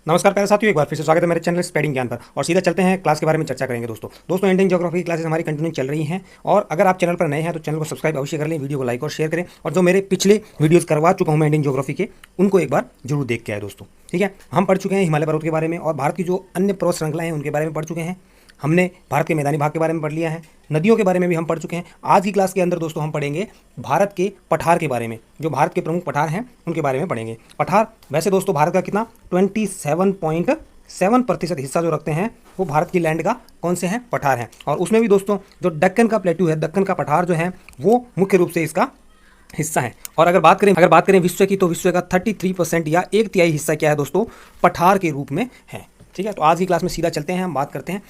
नमस्कार प्यारे साथियों, एक बार फिर से स्वागत है मेरे चैनल स्प्रेडिंग ज्ञान पर। और सीधा चलते हैं क्लास के बारे में चर्चा करेंगे। दोस्तों इंडियन ज्योग्राफी की क्लासेस हमारी कंटिन्यू चल रही हैं। और अगर आप चैनल पर नए हैं तो चैनल को सब्सक्राइब अवश्य कर लें, वीडियो को लाइक और शेयर करें। और जो मेरे पिछले वीडियोज़ करवा चुका हूँ मैं इंडियन ज्योग्राफी के, उनको एक बार जरूर देख के आए दोस्तों। ठीक है, हम पढ़ चुके हैं हिमालय पर्वत के बारे में और भारत की जो अन्य पर्वत श्रृंखलाएं हैं उनके बारे में पढ़ चुके हैं। हमने भारत के मैदानी भाग के बारे में पढ़ लिया है, नदियों के बारे में भी हम पढ़ चुके हैं। आज की क्लास के अंदर दोस्तों हम पढ़ेंगे भारत के पठार के बारे में, जो भारत के प्रमुख पठार हैं उनके बारे में पढ़ेंगे। पठार वैसे दोस्तों भारत का कितना 27.7% हिस्सा जो रखते हैं वो भारत की लैंड का कौन से हैं, पठार हैं। और उसमें भी दोस्तों जो दक्कन का प्लेट्यू है, दक्कन का पठार जो है वो मुख्य रूप से इसका हिस्सा है। और अगर बात करें विश्व की, तो विश्व का 33% या 1/3 हिस्सा क्या है दोस्तों, पठार के रूप में है। ठीक है, तो आज की क्लास में सीधा चलते हैं, हम बात करते हैं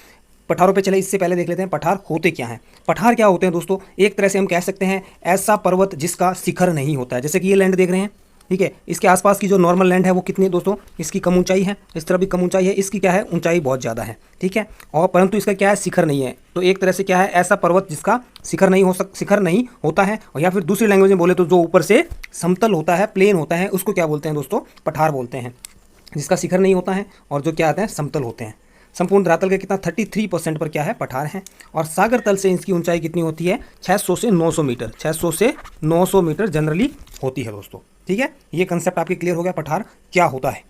पठारों पे। चले इससे पहले देख लेते हैं पठार होते क्या हैं। पठार क्या होते हैं दोस्तों, एक तरह से हम कह सकते हैं ऐसा पर्वत जिसका शिखर नहीं होता है। जैसे कि ये लैंड देख रहे हैं, ठीक है, इसके आसपास की जो नॉर्मल लैंड है वो कितनी है दोस्तों, इसकी कम ऊंचाई है, इस तरह भी कम ऊंचाई है, इसकी क्या है ऊंचाई बहुत ज़्यादा है। ठीक है, और परंतु इसका क्या है शिखर नहीं है। तो एक तरह से क्या है ऐसा पर्वत जिसका शिखर नहीं होता है। और या फिर दूसरी लैंग्वेज में बोले तो जो ऊपर से समतल होता है, प्लेन होता है, उसको क्या बोलते हैं दोस्तों, पठार बोलते हैं। जिसका शिखर नहीं होता है और जो क्या आते हैं समतल होते हैं। संपूर्ण धरातल के कितना 33% पर क्या है पठार है। और सागर तल से इसकी ऊंचाई कितनी होती है 600 से 900 मीटर, 600 से 900 मीटर जनरली होती है दोस्तों। ठीक है, ये कंसेप्ट आपके क्लियर हो गया, पठार क्या होता है,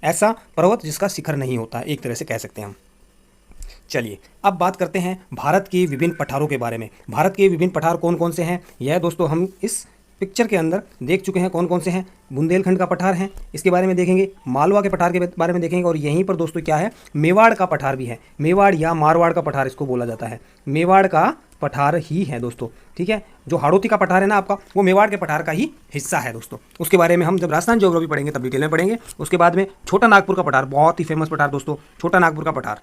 ऐसा पर्वत जिसका शिखर नहीं होता है, एक तरह से कह सकते हैं हम। चलिए अब बात करते हैं भारत के विभिन्न पठारों के बारे में। भारत के विभिन्न पठार कौन कौन से हैं, यह दोस्तों हम इस पिक्चर के अंदर देख चुके हैं कौन कौन से हैं। बुंदेलखंड का पठार है, इसके बारे में देखेंगे। मालवा के पठार के बारे में देखेंगे। और यहीं पर दोस्तों क्या है, मेवाड़ का पठार भी है। मेवाड़ या मारवाड़ का पठार इसको बोला जाता है, मेवाड़ का पठार ही है दोस्तों। ठीक है, जो हाड़ौती का पठार है ना आपका, वो मेवाड़ के पठार का ही हिस्सा है दोस्तों। उसके बारे में हम जब राजस्थान ज्योग्राफी पढ़ेंगे तब डिटेल में पढ़ेंगे। उसके बाद में छोटा नागपुर का पठार, बहुत ही फेमस पठार दोस्तों, छोटा नागपुर का पठार,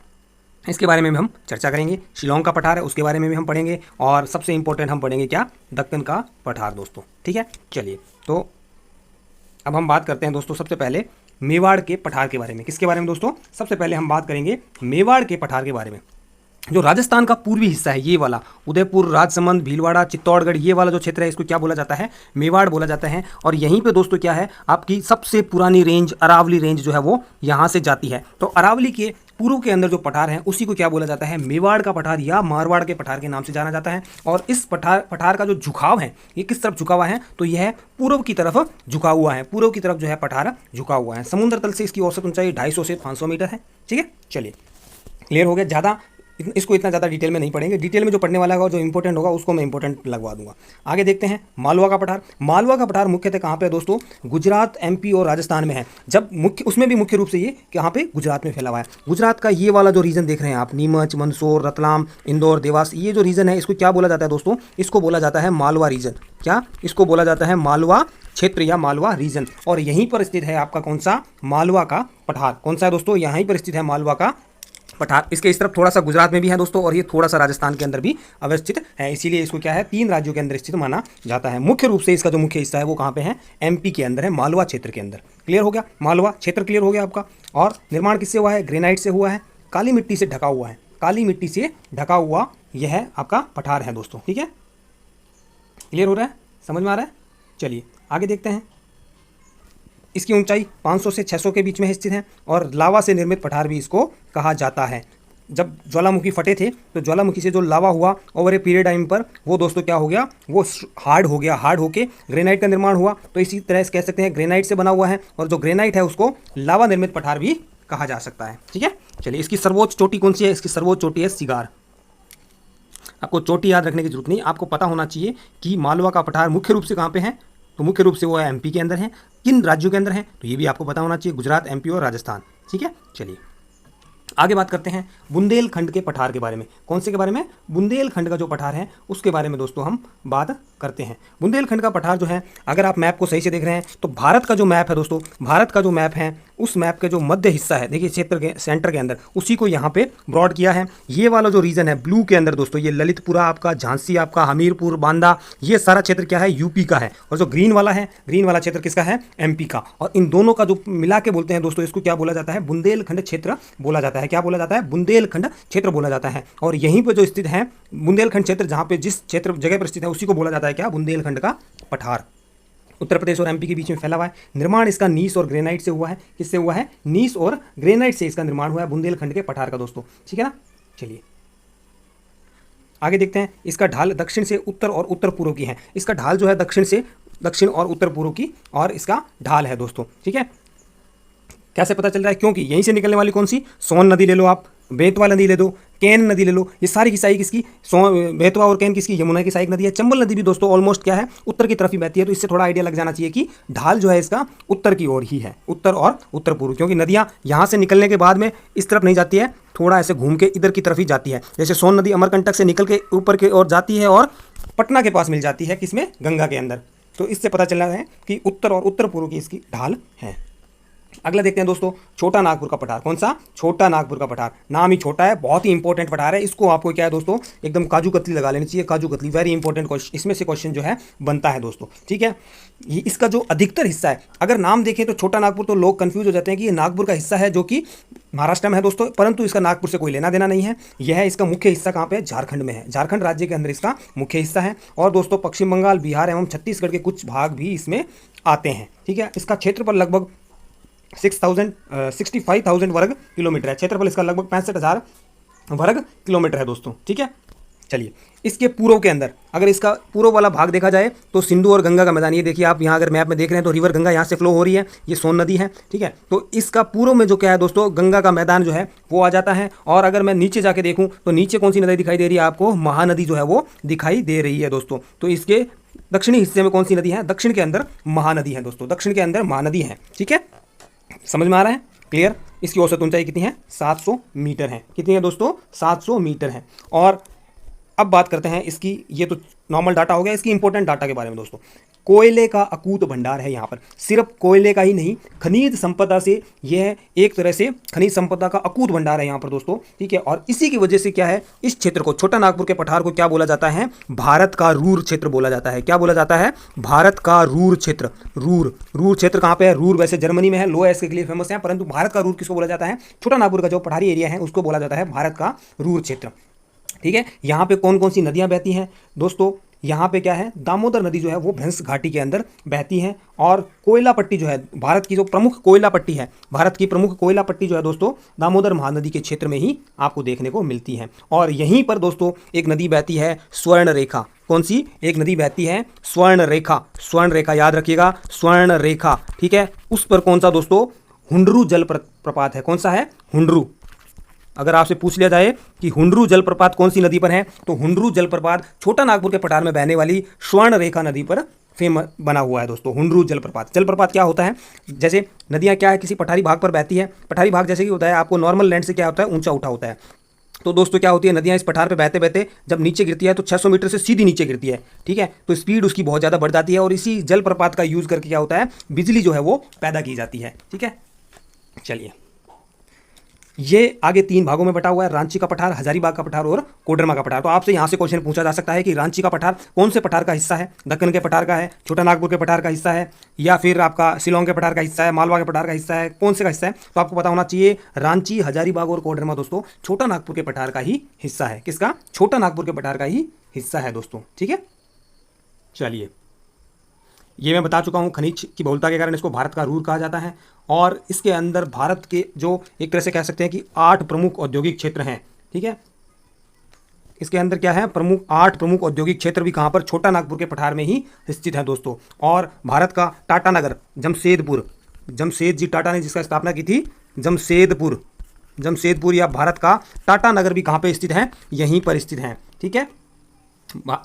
इसके बारे में भी हम चर्चा करेंगे। शिलोंग का पठार है, उसके बारे में भी हम पढ़ेंगे। और सबसे इंपॉर्टेंट हम पढ़ेंगे क्या, दक्कन का पठार दोस्तों। ठीक है, चलिए तो अब हम बात करते हैं दोस्तों सबसे पहले मेवाड़ के पठार के बारे में। किसके बारे में दोस्तों, सबसे पहले हम बात करेंगे मेवाड़ के पठार के बारे में। जो राजस्थान का पूर्वी हिस्सा है, ये वाला उदयपुर, राजसमंद, भीलवाड़ा, चित्तौड़गढ़, ये वाला जो क्षेत्र है इसको क्या बोला जाता है, मेवाड़ बोला जाता है। और यहीं पे दोस्तों क्या है, आपकी सबसे पुरानी रेंज अरावली रेंज जो है वो यहाँ से जाती है। तो अरावली के पूर्व के अंदर जो पठार है उसी को क्या बोला जाता है, मेवाड़ का पठार या मारवाड़ के पठार के नाम से जाना जाता है। और इस पठार का जो झुकाव है, ये किस तरफ झुका हुआ है, तो यह पूर्व की तरफ झुका हुआ है। पूर्व की तरफ जो है पठार झुका हुआ है। समुद्र तल से इसकी औसत ऊंचाई 250 से 500 मीटर है। ठीक है, चलिए क्लियर हो गया। ज़्यादा इसको इतना ज़्यादा डिटेल में नहीं पढ़ेंगे, डिटेल में जो पढ़ने वाला होगा, जो इंपॉर्टेंट होगा उसको मैं इंपॉर्टेंट लगवा दूंगा। आगे देखते हैं मालवा का पठार। मालवा का पठार मुख्यतः कहाँ पे है दोस्तों, गुजरात, एमपी और राजस्थान में है। जब उसमें भी मुख्य रूप से ये कहाँ पे, गुजरात में फैला हुआ है। गुजरात का ये वाला जो रीजन देख रहे हैं आप, नीमच, मंदसौर, रतलाम, इंदौर, देवास, ये जो रीजन है इसको क्या बोला जाता है दोस्तों, इसको बोला जाता है मालवा रीजन। क्या, इसको बोला जाता है मालवा क्षेत्र या मालवा रीजन। और यहीं पर स्थित है आपका कौन सा, मालवा का पठार। कौन सा है दोस्तों, यहीं पर स्थित है मालवा का पठार। इसके इस तरफ थोड़ा सा गुजरात में भी है दोस्तों, और ये थोड़ा सा राजस्थान के अंदर भी अवस्थित है। इसीलिए इसको क्या है, 3 राज्यों के अंदर स्थित माना जाता है। मुख्य रूप से इसका जो मुख्य हिस्सा है वो कहाँ पे है, एमपी के अंदर है, मालवा क्षेत्र के अंदर। क्लियर हो गया, मालवा क्षेत्र क्लियर हो गया आपका। और निर्माण किससे हुआ है, ग्रेनाइट से हुआ है, काली मिट्टी से ढका हुआ है, काली मिट्टी से ढका हुआ यह आपका पठार है दोस्तों। ठीक है, क्लियर हो रहा है, समझ में आ रहा है। चलिए आगे देखते हैं। इसकी ऊंचाई 500 से 600 के बीच में स्थित है। और लावा से निर्मित पठार भी इसको कहा जाता है। जब ज्वालामुखी फटे थे तो ज्वालामुखी से जो लावा हुआ ओवर ए पीरियड टाइम पर, वो दोस्तों क्या हो गया, वो हार्ड हो गया, हार्ड होके ग्रेनाइट का निर्माण हुआ। तो इसी तरह से कह सकते हैं ग्रेनाइट से बना हुआ है। और जो ग्रेनाइट है उसको लावा निर्मित पठार भी कहा जा सकता है। ठीक है, चलिए इसकी सर्वोच्च चोटी कौन सी है, इसकी सर्वोच्च चोटी है सिगार। आपको चोटी याद रखने की जरूरत नहीं, आपको पता होना चाहिए कि मालवा का पठार मुख्य रूप से कहाँ पे है, तो मुख्य रूप से वो एमपी के अंदर है। किन राज्यों के अंदर है, तो ये भी आपको पता होना चाहिए, गुजरात, एमपी और राजस्थान। ठीक है, चलिए आगे बात करते हैं बुंदेलखंड के पठार के बारे में। कौन से के बारे में, बुंदेलखंड का जो पठार है उसके बारे में दोस्तों हम बात करते हैं। बुंदेलखंड का पठार जो है, अगर आप मैप को सही से देख रहे हैं तो भारत का जो मैप है दोस्तों, भारत का जो मैप है उस मैप के जो मध्य हिस्सा है, देखिए क्षेत्र के सेंटर के अंदर, उसी को यहाँ पे ब्रॉड किया है। ये वाला जो रीजन है ब्लू के अंदर दोस्तों, ये ललितपुरा आपका, झांसी आपका, हमीरपुर, बांदा, ये सारा क्षेत्र क्या है, यूपी का है। और जो ग्रीन वाला है, ग्रीन वाला क्षेत्र किसका है, एमपी का। और इन दोनों का जो मिला के बोलते हैं दोस्तों, इसको क्या बोला जाता है, बुंदेलखंड क्षेत्र बोला जाता है। क्या बोला जाता है, बुंदेलखंड क्षेत्र बोला जाता है। और यहीं पर जो स्थित है बुंदेलखंड क्षेत्र, जहाँ पे जिस क्षेत्र जगह पर स्थित है उसी को बोला जाता है क्या, बुंदेलखंड का पठार। उत्तर प्रदेश और एमपी के बीच में फैला हुआ है। निर्माण इसका नीस और ग्रेनाइट से हुआ है। किससे हुआ है? नीस और ग्रेनाइट से इसका निर्माण हुआ है, बुंदेलखंड के पठार का दोस्तों। ठीक है ना। चलिए आगे देखते हैं। इसका ढाल दक्षिण से उत्तर और उत्तर पूर्व की है। इसका ढाल जो है दक्षिण से दक्षिण और उत्तर पूर्व की और इसका ढाल है दोस्तों। ठीक है, कैसे पता चल रहा है? क्योंकि यहीं से निकलने वाली कौन सी, सोन नदी ले लो आप, बेतवा नदी ले दो, कैन नदी ले लो, ये सारी की सारी किसकी, बेतवा और कैन किसकी, यमुना की सहायक नदी है। चंबल नदी भी दोस्तों ऑलमोस्ट क्या है, उत्तर की तरफ ही बहती है। तो इससे थोड़ा आइडिया लग जाना चाहिए कि ढाल जो है इसका उत्तर की ओर ही है, उत्तर और उत्तर पूर्व, क्योंकि नदियाँ यहाँ से निकलने के बाद में इस तरफ नहीं जाती है, थोड़ा ऐसे घूम के इधर की तरफ ही जाती है। जैसे सोन नदी अमरकंटक से निकल के ऊपर की ओर जाती है और पटना के पास मिल जाती है, किसमें, गंगा के अंदर। तो इससे पता चल रहा है कि उत्तर और उत्तर पूर्व की इसकी ढाल है। अगला देखते हैं दोस्तों, छोटा नागपुर का पठार। कौन सा? छोटा नागपुर का पठार। नाम ही छोटा है, बहुत ही इंपॉर्टेंट पठार है। इसको आपको क्या है दोस्तों, एकदम काजू कतली लगा लेनी चाहिए, kaju katli, very important question, इसमें से क्वेश्चन जो है बनता है दोस्तों। ठीक है, ये इसका जो अधिकतर हिस्सा है, अगर नाम देखें तो छोटा नागपुर, तो लोग कंफ्यूज हो जाते हैं कि ये नागपुर का हिस्सा है जो कि महाराष्ट्र में है दोस्तों, परंतु इसका नागपुर से कोई लेना देना नहीं है। यह इसका मुख्य हिस्सा कहाँ पे है? झारखंड में है। झारखंड राज्य के अंदर इसका मुख्य हिस्सा है। और दोस्तों पश्चिम बंगाल, बिहार एवं छत्तीसगढ़ के कुछ भाग भी इसमें आते हैं। ठीक है, इसका क्षेत्रफल लगभग 65,000 वर्ग किलोमीटर है। क्षेत्रफल इसका लगभग 65,000 वर्ग किलोमीटर है दोस्तों। ठीक है, चलिए इसके पूर्व के अंदर अगर इसका पूर्व वाला भाग देखा जाए तो सिंधु और गंगा का मैदान, ये देखिए आप यहाँ अगर मैप में देख रहे हैं तो रिवर गंगा यहाँ से फ्लो हो रही है, ये सोन नदी है। ठीक है, तो इसका पूर्व में जो क्या है दोस्तों, गंगा का मैदान जो है वो आ जाता है। और अगर मैं नीचे जाके देखूँ तो नीचे कौन सी नदी दिखाई दे रही है आपको? महानदी जो है वो दिखाई दे रही है दोस्तों। तो इसके दक्षिणी हिस्से में कौन सी नदी है? दक्षिण के अंदर महानदी है दोस्तों, दक्षिण के अंदर महानदी है। ठीक है, समझ में आ रहा है? क्लियर? इसकी औसत ऊंचाई कितनी है? 700 मीटर है। कितनी है दोस्तों? 700 मीटर है। और अब बात करते हैं इसकी, ये तो नॉर्मल डाटा हो गया, इसकी इंपॉर्टेंट डाटा के बारे में दोस्तों। कोयले का अकूत भंडार है यहाँ पर, सिर्फ कोयले का ही नहीं, खनिज संपदा से यह एक तरह से खनिज संपदा का अकूत भंडार है यहाँ पर दोस्तों। ठीक है, और इसी की वजह से क्या है, इस क्षेत्र को, छोटा नागपुर के पठार को क्या बोला जाता है? भारत का रूर क्षेत्र बोला जाता है। क्या बोला जाता है? भारत का रूर क्षेत्र। रूर क्षेत्र कहाँ पे है? रूर वैसे जर्मनी में है, लो एस के लिए फेमस है, परंतु भारत का रूर किसको बोला जाता है? छोटा नागपुर का जो पठारी एरिया है उसको बोला जाता है भारत का रूर क्षेत्र। ठीक है, यहाँ पे कौन कौन सी नदियाँ बहती हैं दोस्तों? यहाँ पे क्या है, दामोदर नदी जो है वो भैंस घाटी के अंदर बहती है। और कोयला पट्टी जो है, भारत की जो प्रमुख कोयला पट्टी है, भारत की प्रमुख कोयला पट्टी जो है दोस्तों, दामोदर महानदी के क्षेत्र में ही आपको देखने को मिलती है। और यहीं पर दोस्तों एक नदी बहती है, स्वर्ण रेखा। कौन सी? एक नदी बहती है स्वर्ण रेखा। स्वर्ण रेखा याद रखिएगा, स्वर्ण रेखा। ठीक है, उस पर कौन सा दोस्तों? हुंडरू जल प्रपात है। कौन सा है? हुंडरू। अगर आपसे पूछ लिया जाए कि हुंडरू जलप्रपात कौन सी नदी पर है, तो हुंडरू जलप्रपात छोटा नागपुर के पठार में बहने वाली स्वर्ण रेखा नदी पर फेमस बना हुआ है दोस्तों, हुंडरू जलप्रपात। जलप्रपात क्या होता है? जैसे नदियाँ क्या है, किसी पठारी भाग पर बहती है, पठारी भाग जैसे कि होता है आपको नॉर्मल लैंड से क्या होता है, ऊंचा उठा होता है। तो दोस्तों क्या होती है, नदियाँ इस पठार पे बहते बहते जब नीचे गिरती है तो 600 मीटर से सीधी नीचे गिरती है। ठीक है, तो स्पीड उसकी बहुत ज़्यादा बढ़ जाती है और इसी जलप्रपात का यूज़ करके क्या होता है, बिजली जो है वो पैदा की जाती है। ठीक है, चलिए ये आगे 3 भागों में बटा हुआ है, रांची का पठार, हजारीबाग का पठार और कोडरमा का पठार। तो आपसे यहाँ से क्वेश्चन पूछा जा सकता है कि रांची का पठार कौन से पठार का हिस्सा है? दक्कन के पठार का है, छोटा नागपुर के पठार का हिस्सा है, या फिर आपका शिलोंग के पठार का हिस्सा है, मालवा के पठार का हिस्सा है, कौन से का हिस्सा है? तो आपको पता होना चाहिए रांची, हजारीबाग और कोडरमा दोस्तों छोटा नागपुर के पठार का ही हिस्सा है। किसका? छोटा नागपुर के पठार का ही हिस्सा है दोस्तों। ठीक है, चलिए ये मैं बता चुका हूँ, खनिज की बहुलता के कारण इसको भारत का रूर कहा जाता है। और इसके अंदर भारत के जो एक तरह से कह सकते हैं कि 8 प्रमुख औद्योगिक क्षेत्र हैं। ठीक है, इसके अंदर क्या है, 8 प्रमुख औद्योगिक क्षेत्र भी कहाँ पर? छोटा नागपुर के पठार में ही स्थित है दोस्तों। और भारत का टाटा नगर जमशेदपुर, जमशेदजी टाटा ने जिसका स्थापना की थी, जमशेदपुर या भारत का टाटा नगर भी कहाँ पे स्थित है? यहीं पर स्थित है। ठीक है,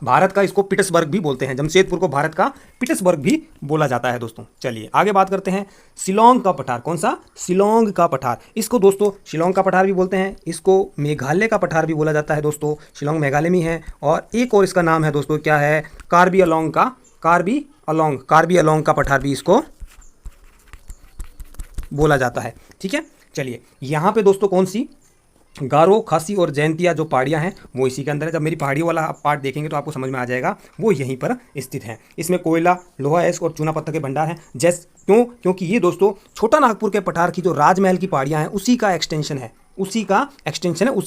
भारत का इसको पिट्सबर्ग भी बोलते हैं, जमशेदपुर को भारत का पिट्सबर्ग भी बोला जाता है दोस्तों। चलिए आगे बात करते हैं शिलोंग का पठार। कौन सा? शिलोंग का पठार। इसको दोस्तों शिलोंग का पठार भी बोलते हैं, इसको मेघालय का पठार भी बोला जाता है दोस्तों। शिलोंग मेघालय में है। और एक और इसका नाम है दोस्तों, क्या है? कार्बी अलोंग का पठार भी इसको बोला जाता है। ठीक है, चलिए यहाँ पे दोस्तों कौन सी? गारो, खासी और जयंतिया जो पहाड़ियाँ हैं वो इसी के अंदर है। जब मेरी पहाड़ी वाला आप पार्ट देखेंगे तो आपको समझ में आ जाएगा, वो यहीं पर स्थित है। इसमें कोयला, लोहा एस्क और चूना पत्थर के भंडार हैं। क्योंकि ये दोस्तों छोटा नागपुर के पठार की जो राजमहल की पहाड़ियाँ हैं उसी का एक्सटेंशन है, उसी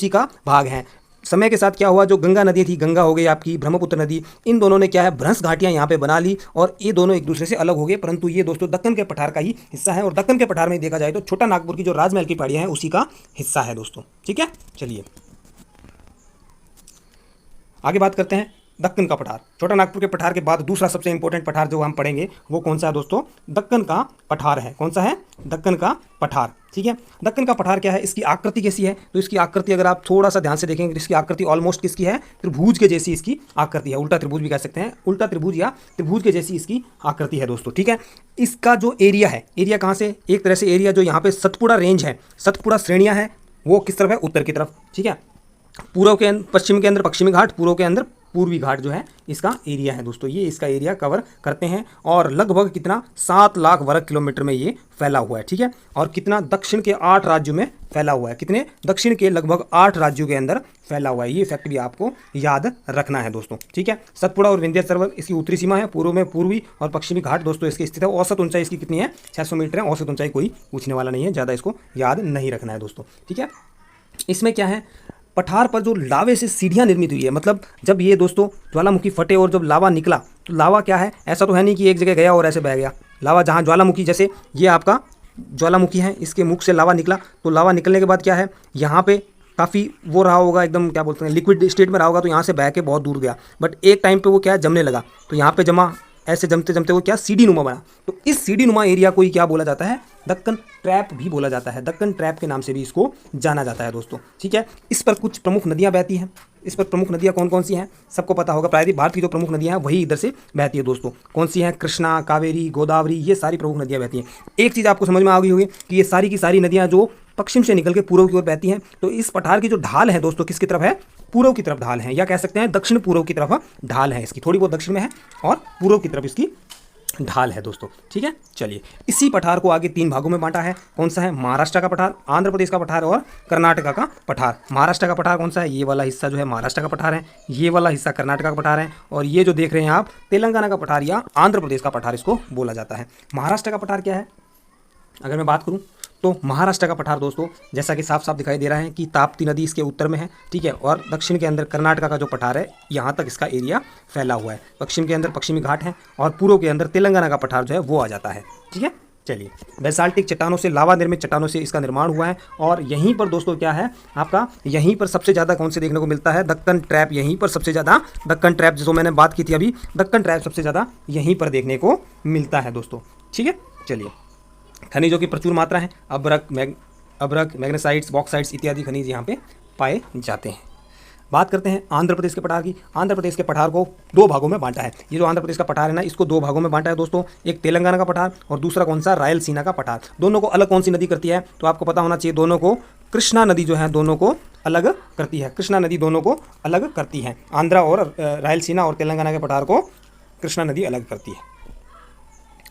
का भाग है। समय के साथ क्या हुआ, जो गंगा नदी थी, गंगा हो गई आपकी, ब्रह्मपुत्र नदी, इन दोनों ने क्या है भ्रंश घाटियां यहाँ पे बना ली और ये दोनों एक दूसरे से अलग हो गए। परंतु ये दोस्तों दक्कन के पठार का ही हिस्सा है और दक्कन के पठार में देखा जाए तो छोटा नागपुर की जो राजमहल की पहाड़ियां हैं उसी का हिस्सा है दोस्तों। ठीक है, चलिए आगे बात करते हैं दक्कन का पठार। छोटा नागपुर के पठार के बाद दूसरा सबसे इंपॉर्टेंट पठार जो हम पढ़ेंगे वो कौन सा है दोस्तों, दक्कन का पठार है। कौन सा है, दक्कन का पठार। ठीक है, दक्कन का पठार क्या है, इसकी आकृति कैसी है, तो इसकी आकृति अगर आप थोड़ा सा ध्यान से देखेंगे तो इसकी आकृति ऑलमोस्ट किसकी है, त्रिभुज के जैसी इसकी आकृति है। उल्टा त्रिभुज भी कह सकते हैं, उल्टा त्रिभुज या त्रिभुज के जैसी इसकी आकृति है दोस्तों। ठीक है, इसका जो एरिया है, एरिया कहाँ से, एक तरह से एरिया जो यहाँ पे सतपुड़ा रेंज है, सतपुड़ा श्रेणियाँ हैं, वो किस तरफ है, उत्तर की तरफ। ठीक है, पूर्व के पश्चिम के अंदर पश्चिमी घाट, पूर्व के अंदर पूर्वी घाट जो है इसका एरिया है दोस्तों। ये इसका एरिया कवर करते हैं और लगभग कितना 7 लाख वर्ग किलोमीटर में ये फैला हुआ है। ठीक है, और कितना दक्षिण के 8 राज्यों में फैला हुआ है, कितने दक्षिण के लगभग 8 राज्यों के अंदर फैला हुआ है। ये फैक्ट भी आपको याद रखना है दोस्तों। ठीक है, सतपुड़ा और विंध्य सरोवर इसकी उत्तरी सीमा है, पूर्व में पूर्वी और पश्चिमी घाट दोस्तों इसकी स्थित है। औसत ऊंचाई इसकी कितनी है, 600 मीटर है। औसत ऊंचाई कोई पूछने वाला नहीं है, ज़्यादा इसको याद नहीं रखना है दोस्तों। ठीक है, इसमें क्या है, पठार पर जो लावे से सीढ़ियाँ निर्मित हुई है, मतलब जब ये दोस्तों ज्वालामुखी फटे और जब लावा निकला तो लावा क्या है, ऐसा तो है नहीं कि एक जगह गया और ऐसे बह गया। लावा जहाँ ज्वालामुखी, जैसे ये आपका ज्वालामुखी है, इसके मुख से लावा निकला तो लावा निकलने के बाद क्या है, यहाँ पे काफ़ी वो रहा होगा, एकदम क्या बोलते हैं लिक्विड स्टेट में रहा होगा, तो यहाँ से बह के बहुत दूर गया। बट एक टाइम पे वो क्या है, जमने लगा, तो यहाँ पे जमा, ऐसे जमते जमते वो क्या सीढ़ी नुमा बना। तो इस सीढ़ी नुमा एरिया को ही क्या बोला जाता है, दक्कन ट्रैप भी बोला जाता है। दक्कन ट्रैप के नाम से भी इसको जाना जाता है दोस्तों। ठीक है, इस पर कुछ प्रमुख नदियां बहती हैं। इस पर प्रमुख नदियां कौन कौन सी हैं, सबको पता होगा। प्रायः भारत की जो प्रमुख नदियां हैं वही इधर से बहती है दोस्तों। कौन सी हैं, कृष्णा, कावेरी, गोदावरी, ये सारी प्रमुख नदियां बहती हैं। एक चीज़ आपको समझ में आ गई होगी कि ये सारी की सारी नदियां जो पश्चिम से निकल के पूर्व की ओर बहती हैं। तो इस पठार की जो ढाल है दोस्तों किसकी तरफ है, पूर्व की तरफ ढाल है, या कह सकते हैं दक्षिण पूर्व की तरफ ढाल है इसकी, थोड़ी बहुत दक्षिण में है और पूर्व की तरफ इसकी ढाल है दोस्तों। ठीक है, चलिए इसी पठार को आगे 3 भागों में बांटा है। कौन सा है, महाराष्ट्र का पठार, आंध्र प्रदेश का पठार और कर्नाटका का पठार। महाराष्ट्र का पठार कौन सा है, ये वाला हिस्सा जो है महाराष्ट्र का पठार है, ये वाला हिस्सा कर्नाटका का पठार है, और ये जो देख रहे हैं आप तेलंगाना का पठार या आंध्र प्रदेश का पठार इसको बोला जाता है। महाराष्ट्र का पठार क्या है, अगर मैं बात करूं तो महाराष्ट्र का पठार दोस्तों जैसा कि साफ साफ दिखाई दे रहा है कि ताप्ती नदी इसके उत्तर में है। ठीक है, और दक्षिण के अंदर कर्नाटका का जो पठार है यहाँ तक इसका एरिया फैला हुआ है। पश्चिम के अंदर पश्चिमी घाट है और पूर्व के अंदर तेलंगाना का पठार जो है वो आ जाता है। ठीक है, चलिए बेसाल्टिक चट्टानों से, लावा निर्मित चट्टानों से इसका निर्माण हुआ है। और यहीं पर दोस्तों क्या है आपका, यहीं पर सबसे ज़्यादा कौन से देखने को मिलता है, दक्कन ट्रैप। यहीं पर सबसे ज़्यादा दक्कन ट्रैप, जो मैंने बात की थी अभी, दक्कन ट्रैप सबसे ज़्यादा यहीं पर देखने को मिलता है दोस्तों। ठीक है, चलिए खनिजों की प्रचुर मात्रा है, अब्रक, मैग्नेसाइट्स, बॉक्साइट्स इत्यादि खनिज यहाँ पे पाए जाते हैं। बात करते हैं आंध्र प्रदेश के पठार की। आंध्र प्रदेश के पठार को 2 भागों में बांटा है। ये जो आंध्र प्रदेश का पठार है ना, इसको 2 भागों में बांटा है दोस्तों। एक तेलंगाना का पठार और दूसरा कौन सा, रायलसीना का पठार। दोनों को अलग कौन सी नदी करती है, तो आपको पता होना चाहिए, दोनों को कृष्णा नदी जो है दोनों को अलग करती है। कृष्णा नदी दोनों को अलग करती है। आंध्रा और रायलसीना और तेलंगाना के पठार को कृष्णा नदी अलग करती है।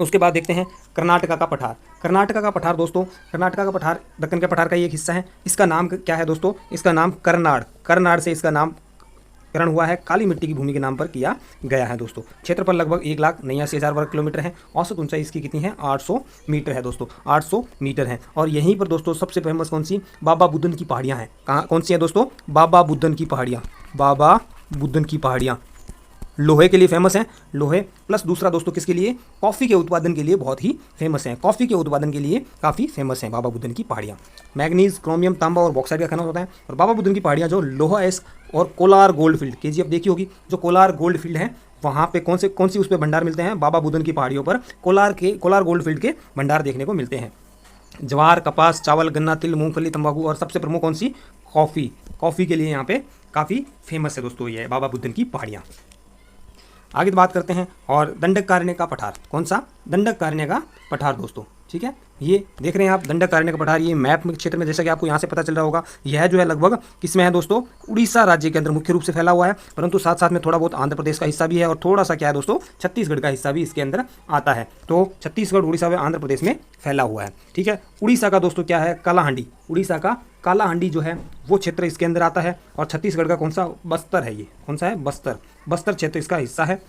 उसके बाद देखते हैं कर्नाटका का पठार। कर्नाटका का पठार दोस्तों, कर्नाटका का पठार दक्कन के पठार का ही एक हिस्सा है। इसका नाम क्या है दोस्तों, इसका नाम करनाड़ से इसका नामकरण हुआ है। काली मिट्टी की भूमि के नाम पर किया गया है दोस्तों। क्षेत्रफल लगभग 1,89,000 वर्ग किलोमीटर है। औसत ऊंचाई इसकी कितनी है, 800 मीटर है दोस्तों, 800 मीटर है। और यहीं पर दोस्तों सबसे फेमस कौन सी, बाबा बुदन की पहाड़ियाँ हैं। कहाँ कौन सी हैं दोस्तों, बाबा बुदन की पहाड़ियाँ। बाबा बुदन की पहाड़ियाँ लोहे के लिए फेमस हैं, लोहे प्लस दूसरा दोस्तों किसके लिए, कॉफ़ी के उत्पादन के लिए बहुत ही फेमस हैं। कॉफ़ी के उत्पादन के लिए काफ़ी फेमस हैं बाबा बुदन की पहाड़ियाँ। मैग्नीज, क्रोमियम, तांबा और बॉक्साइट का खनन होता है। और बाबा बुदन की पहाड़ियाँ जो लोहा एस और कोलार गोल्ड फील्ड, KGF देखी होगी, जो कोलार गोल्ड फील्ड है वहाँ पे कौन सी उस पर भंडार मिलते हैं, बाबा बुदन की पहाड़ियों पर कोलार गोल्ड फील्ड के भंडार देखने को मिलते हैं। ज्वार, कपास, चावल, गन्ना, तिल, मूंगफली, तंबाकू और सबसे प्रमुख कौन सी, कॉफ़ी के लिए यहाँ पे काफ़ी फेमस है दोस्तों ये बाबा बुदन की पहाड़ियाँ। आगे बात करते हैं और दंडकारण्य का पठार। कौन सा, दंडकारण्य का पठार दोस्तों। ठीक है, ये देख रहे हैं आप दंडकारण्य का पठार, ये मैप में क्षेत्र में जैसा कि आपको यहाँ से पता चल रहा होगा, यह जो है लगभग किसमें है दोस्तों, उड़ीसा राज्य के अंदर मुख्य रूप से फैला हुआ है। परंतु साथ साथ में थोड़ा बहुत आंध्र प्रदेश का हिस्सा भी है और थोड़ा सा क्या है दोस्तों, छत्तीसगढ़ का हिस्सा भी इसके अंदर आता है। तो छत्तीसगढ़, उड़ीसा व आंध्र प्रदेश में फैला हुआ है। ठीक है, उड़ीसा का दोस्तों क्या है, कालाहांडी, उड़ीसा का कालाहांडी जो है वो क्षेत्र इसके अंदर आता है। और छत्तीसगढ़ का कौन सा, बस्तर है। ये कौन सा है, बस्तर क्षेत्र इसका हिस्सा है।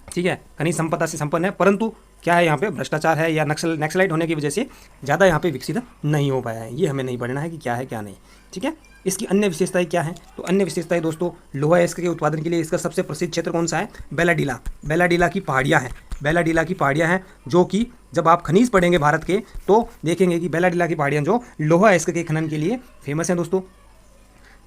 ठीक है, खनिज संपदा से संपन्न है, परंतु क्या है यहाँ पे भ्रष्टाचार है या नक्सलाइट होने की वजह से ज़्यादा यहाँ पे विकसित नहीं हो पाया है। ये हमें नहीं पढ़ना है कि क्या है क्या नहीं, ठीक है। इसकी अन्य विशेषताएं क्या हैं? तो अन्य विशेषताएं दोस्तों, लोहा अयस्क के उत्पादन के लिए इसका सबसे प्रसिद्ध क्षेत्र कौन सा है? बेलाडीला। बेलाडीला की पहाड़ियाँ हैं, बेलाडीला की पहाड़ियाँ हैं, जो कि जब आप खनिज पढ़ेंगे भारत के तो देखेंगे कि बेलाडीला की पहाड़ियाँ जो लोहा अयस्क के खनन के लिए फेमस हैं दोस्तों।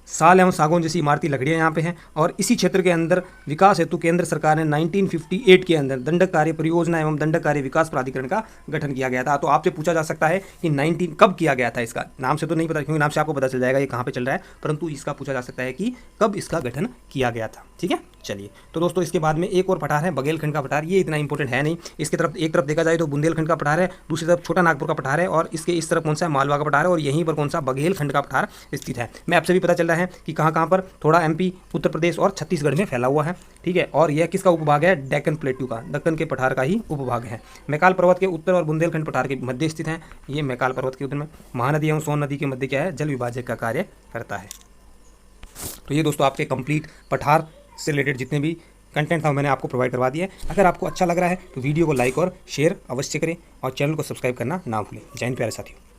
साल एवं सागौन जैसी इमारती लकड़ियाँ यहाँ पे हैं। और इसी क्षेत्र के अंदर विकास हेतु केंद्र सरकार ने 1958 के अंदर दंडक कार्य परियोजना एवं दंडक कार्य विकास प्राधिकरण का गठन किया गया था। तो आपसे पूछा जा सकता है कि 19 कब किया गया था? इसका नाम से तो नहीं पता, क्योंकि नाम से आपको पता चल जाएगा ये कहाँ पे चल रहा है, परंतु इसका पूछा जा सकता है कि कब इसका गठन किया गया था, ठीक है। चलिए, तो दोस्तों इसके बाद में एक और पठार है बघेलखंड का पठार। ये इतना इंपॉर्टेंट है नहीं। इसके तरफ एक तरफ देखा जाए तो बुंदेलखंड का पठार है, दूसरी तरफ छोटा नागपुर का पठार है, और इसके इस तरफ कौन सा है? मालवा का पठार है, और यहीं पर कौन सा? बघेलखंड का पठार स्थित है। मैं आपसे भी पता चल रहा है कि कहाँ कहाँ पर थोड़ा एमपी, उत्तर प्रदेश और छत्तीसगढ़ में फैला हुआ है, ठीक है। और यह किसका उपभाग है? डेक्कन प्लेट्यू का, दक्कन के पठार का ही उपभाग है। मैकाल पर्वत के उत्तर और बुंदेलखंड पठार के मध्य स्थित है। ये मैकाल पर्वत के उत्तर में महानदी एवं सोन नदी के मध्य क्या है? जल विभाजक का कार्य करता है। तो ये दोस्तों आपके कंप्लीट पठार से रिलेटेड जितने भी कंटेंट था मैंने आपको प्रोवाइड करवा दिया है। अगर आपको अच्छा लग रहा है तो वीडियो को लाइक और शेयर अवश्य करें और चैनल को सब्सक्राइब करना ना भूलें। जय हिंद प्यारे साथियों।